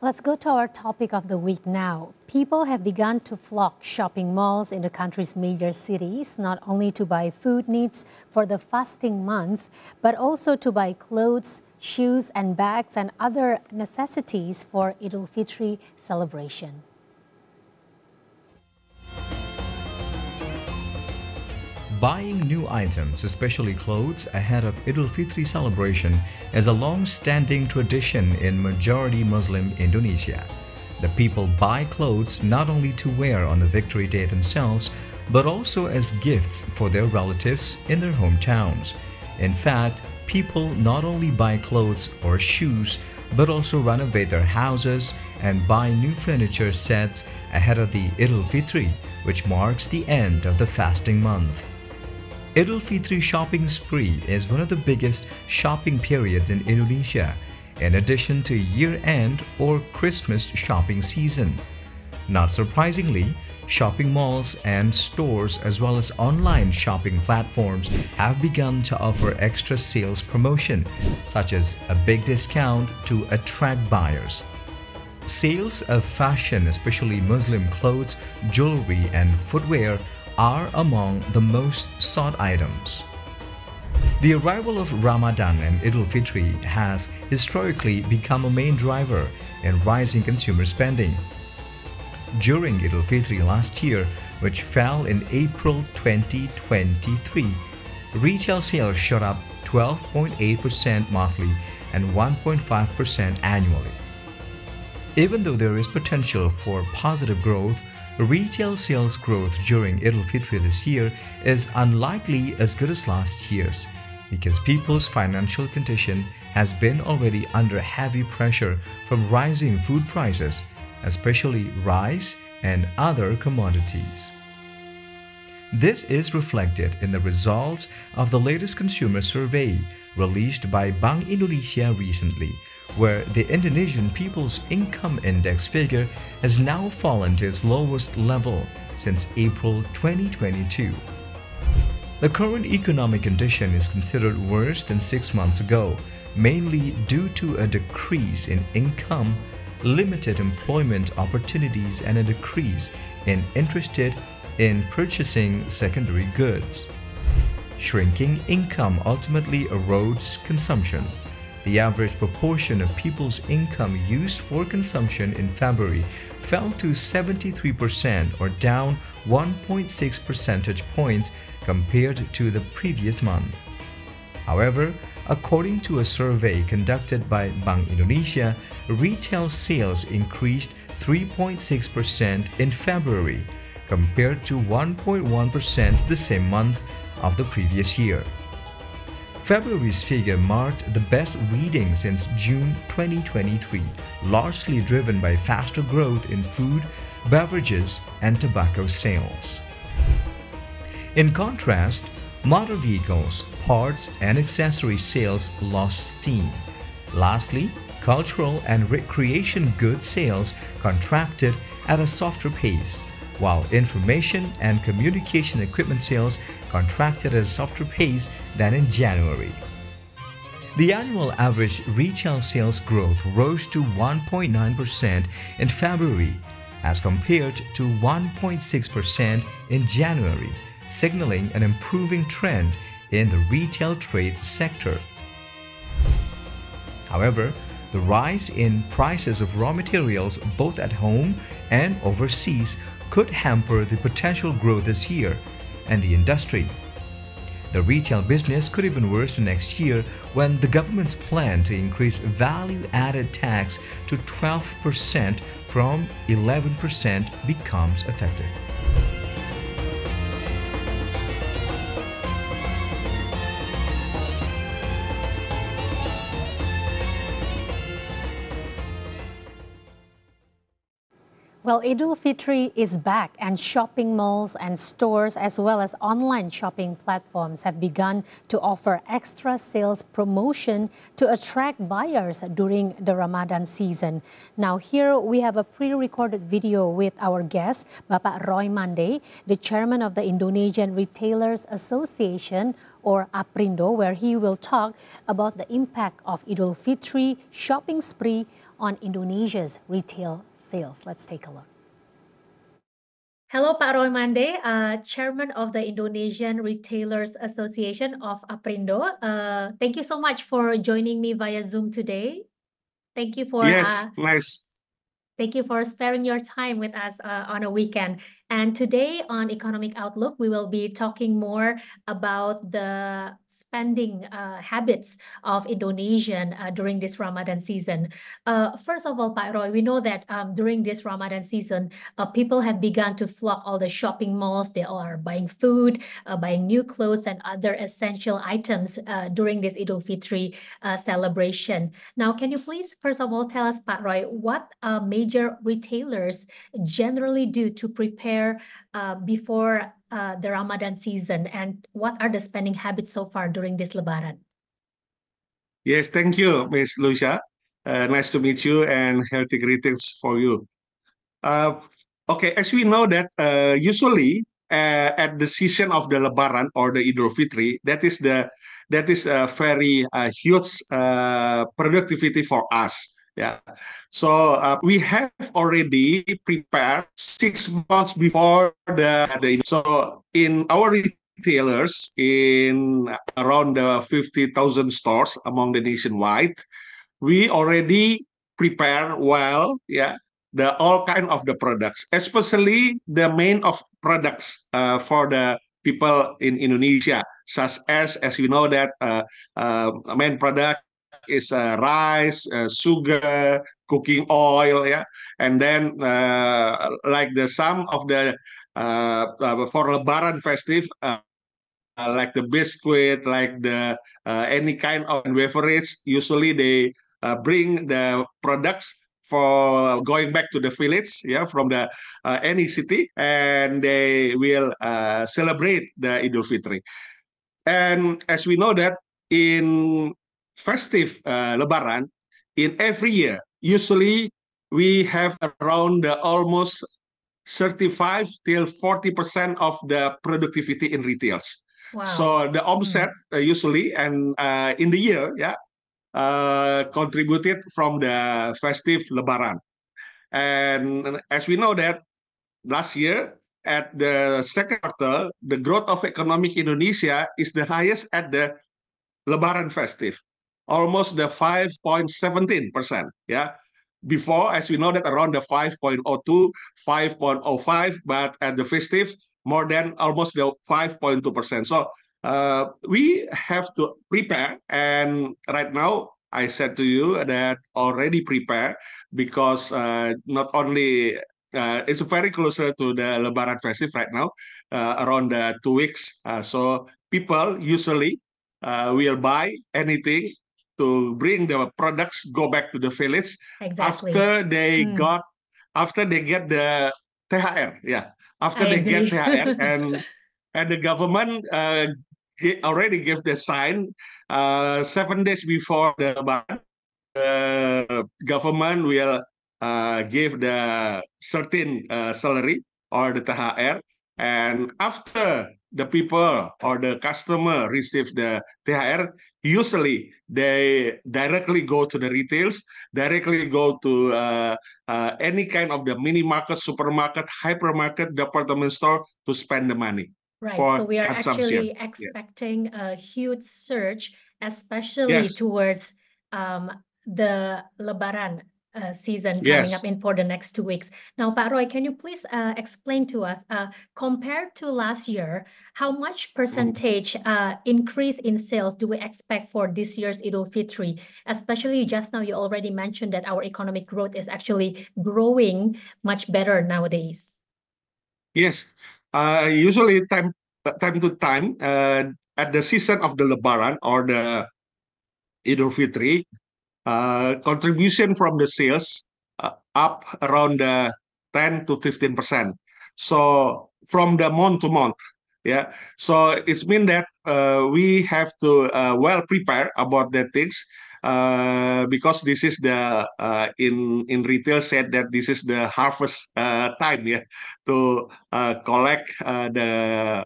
Let's go to our topic of the week now. People have begun to flock shopping malls in the country's major cities, not only to buy food needs for the fasting month, but also to buy clothes, shoes and bags and other necessities for Idul Fitri celebration. Buying new items, especially clothes, ahead of Idul Fitri celebration is a long-standing tradition in majority Muslim Indonesia. The people buy clothes not only to wear on the victory day themselves, but also as gifts for their relatives in their hometowns. In fact, people not only buy clothes or shoes, but also renovate their houses and buy new furniture sets ahead of the Idul Fitri, which marks the end of the fasting month. Idul Fitri shopping spree is one of the biggest shopping periods in Indonesia, in addition to year-end or Christmas shopping season. Not surprisingly, shopping malls and stores as well as online shopping platforms have begun to offer extra sales promotion, such as a big discount to attract buyers. Sales of fashion, especially Muslim clothes, jewelry and footwear, are among the most sought items. The arrival of Ramadan and Idul Fitri have historically become a main driver in rising consumer spending. During Idul Fitri last year, which fell in April 2023, retail sales shot up 12.8% monthly and 1.5% annually. Even though there is potential for positive growth, retail sales growth during Idul Fitri this year is unlikely as good as last year's, because people's financial condition has been already under heavy pressure from rising food prices, especially rice and other commodities. This is reflected in the results of the latest consumer survey released by Bank Indonesia recently, where the Indonesian People's Income Index figure has now fallen to its lowest level since April 2022. The current economic condition is considered worse than 6 months ago, mainly due to a decrease in income, limited employment opportunities, and a decrease in interest in purchasing secondary goods. Shrinking income ultimately erodes consumption. The average proportion of people's income used for consumption in February fell to 73%, or down 1.6 percentage points compared to the previous month. However, according to a survey conducted by Bank Indonesia, retail sales increased 3.6% in February compared to 1.1% the same month of the previous year. February's figure marked the best reading since June 2023, largely driven by faster growth in food, beverages, and tobacco sales. In contrast, motor vehicles, parts, and accessory sales lost steam. Lastly, cultural and recreation goods sales contracted at a softer pace, while information and communication equipment sales contracted at a softer pace than in January. The annual average retail sales growth rose to 1.9% in February as compared to 1.6% in January, signaling an improving trend in the retail trade sector. However, the rise in prices of raw materials both at home and overseas could hamper the potential growth this year and the industry. The retail business could even worsen next year when the government's plan to increase value-added tax to 12% from 11% becomes effective. Well, Idul Fitri is back, and shopping malls and stores as well as online shopping platforms have begun to offer extra sales promotion to attract buyers during the Ramadan season. Now here we have a pre-recorded video with our guest, Bapak Roy Mandey, the chairman of the Indonesian Retailers Association, or APRINDO, where he will talk about the impact of Idul Fitri shopping spree on Indonesia's retail sales. Let's take a look. Hello, Pak Roy Mandey, Chairman of the Indonesian Retailers Association of APRINDO. Thank you so much for joining me via Zoom today. Thank you for nice. Thank you for sparing your time with us on a weekend. And today on Economic Outlook, we will be talking more about the spending habits of Indonesian during this Ramadan season. First of all, Pak Roy, we know that during this Ramadan season, people have begun to flock all the shopping malls. They all are buying food, buying new clothes and other essential items during this Idul Fitri celebration. Now, can you please, first of all, tell us, Pak Roy, what major retailers generally do to prepare before the Ramadan season, and what are the spending habits so far during this Lebaran? Yes, thank you, Ms. Lucia. Nice to meet you and healthy greetings for you. Okay, as we know that usually at the season of the Lebaran or the Idul Fitri, that is a very huge productivity for us. Yeah, so we have already prepared 6 months before the so in our retailers in around 50,000 stores among the nationwide, we already prepare well, yeah, the all kind of the products, especially the main of products for the people in Indonesia, such as you know that main product is rice, sugar, cooking oil, yeah, and then like the some of the for Lebaran festive, like the biscuit, like the any kind of beverage. Usually they bring the products for going back to the village, yeah, from the any city, and they will celebrate the Idul Fitri. And as we know that in festive Lebaran, in every year, usually we have around almost 35 till 40% of the productivity in retails. Wow. So the offset usually and in the year, yeah, contributed from the festive Lebaran. And as we know that last year at the second quarter, the growth of economic Indonesia is the highest at the Lebaran festive, almost the 5.17%. Yeah. Before, as we know that around the 5.02, 5.05, but at the festive, more than almost the 5.2%. So we have to prepare. And right now, I said to you that already prepare because not only it's very closer to the Lebaran festive right now, around 2 weeks. So people usually will buy anything to bring the products go back to the village. Exactly. After they get the THR, yeah. After they get THR, and the government already gave the sign 7 days before the Lebaran, the government will give the certain salary or the THR, and after the people or the customer receive the THR, usually they directly go to the retails, directly go to any kind of the mini market, supermarket, hypermarket, department store to spend the money. Right, for so we are consumption. actually expecting a huge surge, especially towards the Lebaran season coming up in for the next 2 weeks. Now, Pak Roy, can you please explain to us, compared to last year, how much percentage increase in sales do we expect for this year's Idul Fitri? Especially just now, you already mentioned that our economic growth is actually growing much better nowadays. Yes, usually time to time at the season of the Lebaran or the Idul Fitri, contribution from the sales up around 10 to 15%. So from the month to month, yeah. So it's mean that we have to well prepare about the things because this is the in retail said that this is the harvest time, yeah, to collect the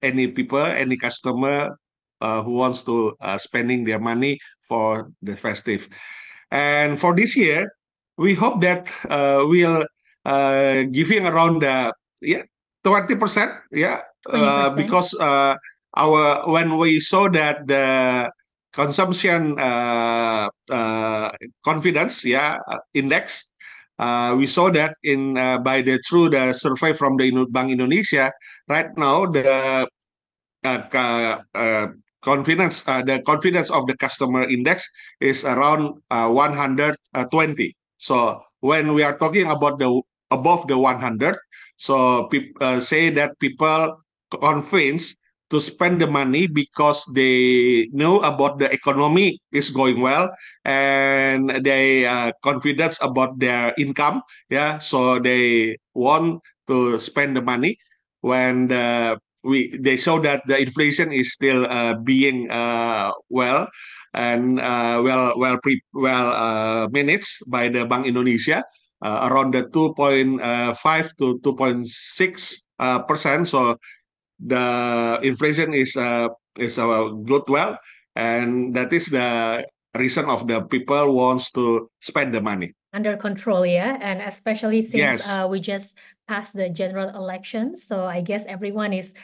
any customer who wants to spending their money for the festive. And for this year, we hope that we'll giving around 20%, yeah, 20%. because our when we saw that the consumption confidence, index, we saw that in by the through the survey from the Bank Indonesia. Right now, the the confidence of the customer index is around 120. So when we are talking about the above the 100, so people say that people convinced to spend the money because they know about the economy is going well, and they confidence about their income. Yeah, so they want to spend the money when they show that the inflation is still being well and managed by the Bank Indonesia, around the 2.5 to 2.6%. So the inflation is good well, and that is the reason of the people wants to spend the money Under control, yeah, and especially since yes we just passed the general election, so I guess everyone is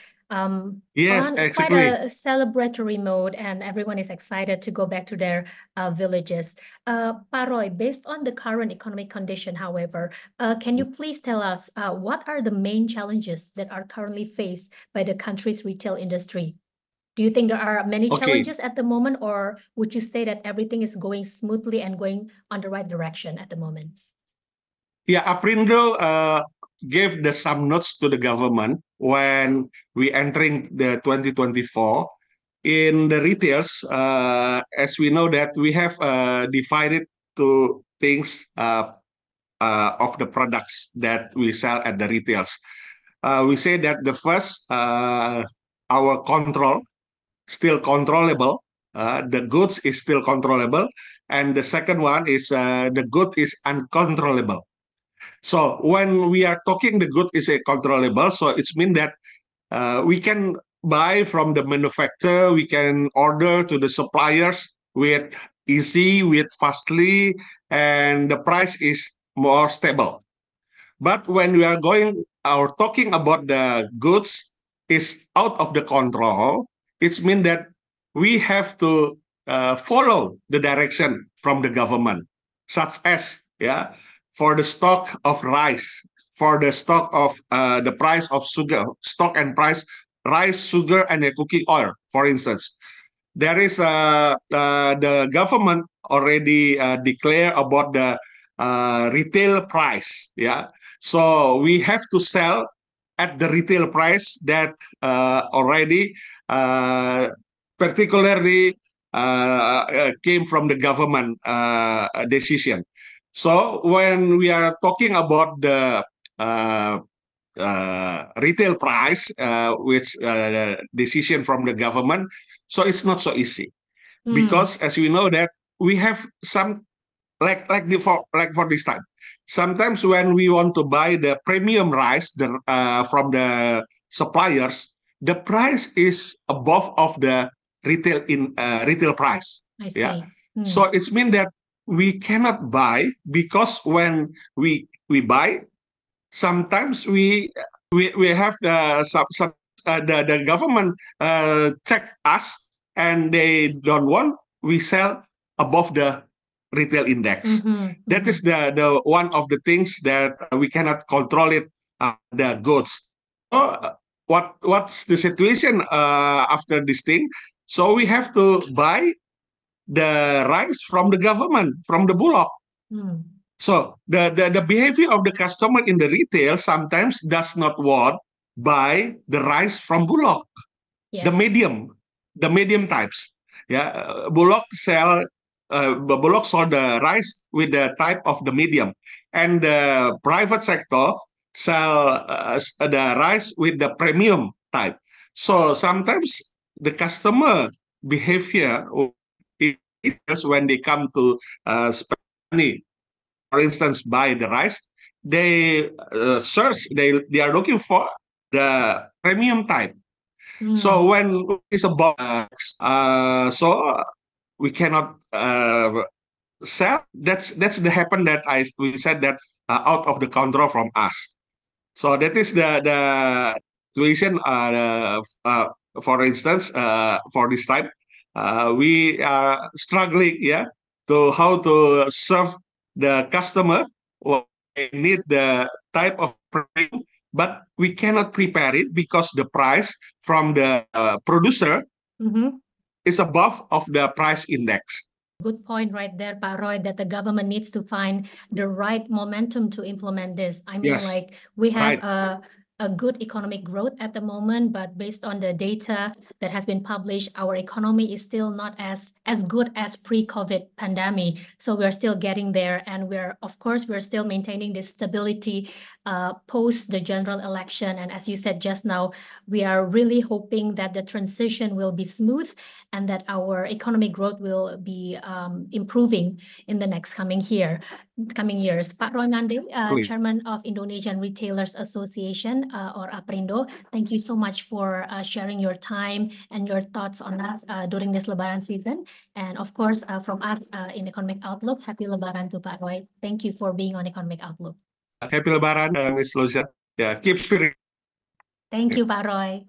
yes on quite exactly. a celebratory mode, and everyone is excited to go back to their villages. Pak Roy, based on the current economic condition, however, can you please tell us what are the main challenges that are currently faced by the country's retail industry? Do you think there are many Okay. challenges at the moment, or would you say that everything is going smoothly and going on the right direction at the moment? Yeah, APRINDO gave some notes to the government when we entering the 2024. In the retails, as we know that we have divided to things of the products that we sell at the retails. We say that the first, our control, still controllable. The goods is still controllable. And the second one is the good is uncontrollable. So when we are talking the good is a controllable, so it's mean that we can buy from the manufacturer, we can order to the suppliers with easy, with fastly, and the price is more stable. But when we are going or talking about the goods is out of the control, it's mean that we have to follow the direction from the government, such as for the stock of rice, for the stock of the price of sugar, stock and price rice, sugar, and the cooking oil, for instance. There is the government already declare about the retail price. Yeah, so we have to sell at the retail price that already particularly came from the government decision. So when we are talking about the retail price, which decision from the government, so it's not so easy because as we know that we have some like for this time. Sometimes when we want to buy the premium rice from the suppliers, the price is above of the retail price. I see. Yeah. So it's mean that we cannot buy because when we buy, sometimes we have the government check us and they don't want we sell above the retail index. That is the one of the things that we cannot control it, the goods. So what's the situation after this thing? So we have to buy the rice from the government, from the bulog. So the behavior of the customer in the retail sometimes does not want buy the rice from bulog, the medium types. Yeah, bulog sold the rice with the type of the medium, and the private sector sell the rice with the premium type. So sometimes the customer behavior is when they come to spend money, for instance, buy the rice, they search, they are looking for the premium type. So when it's about so we cannot sell, that's the happen that we said that out of the control from us. So that is the situation. For instance, for this time, we are struggling, yeah, to how to serve the customer. Well, they need the type of product, but we cannot prepare it because the price from the producer is above of the price index. Good point right there, Pak Roy, that the government needs to find the right momentum to implement this. I mean, Yes, like we have right. a good economic growth at the moment, but based on the data that has been published, our economy is still not as good as pre-COVID pandemic. So we're still getting there, and we're still maintaining this stability post the general election. And as you said just now, we are really hoping that the transition will be smooth and that our economic growth will be improving in the next coming years. Pak Roy Mandey, Chairman of Indonesian Retailers Association, or APRINDO, thank you so much for sharing your time and your thoughts on us during this Lebaran season. And of course, from us in Economic Outlook, happy Lebaran to Pak Roy. Thank you for being on Economic Outlook. Happy Lebaran, Ms. Lucia. Yeah, keep spirit. Thank you, Pak Roy.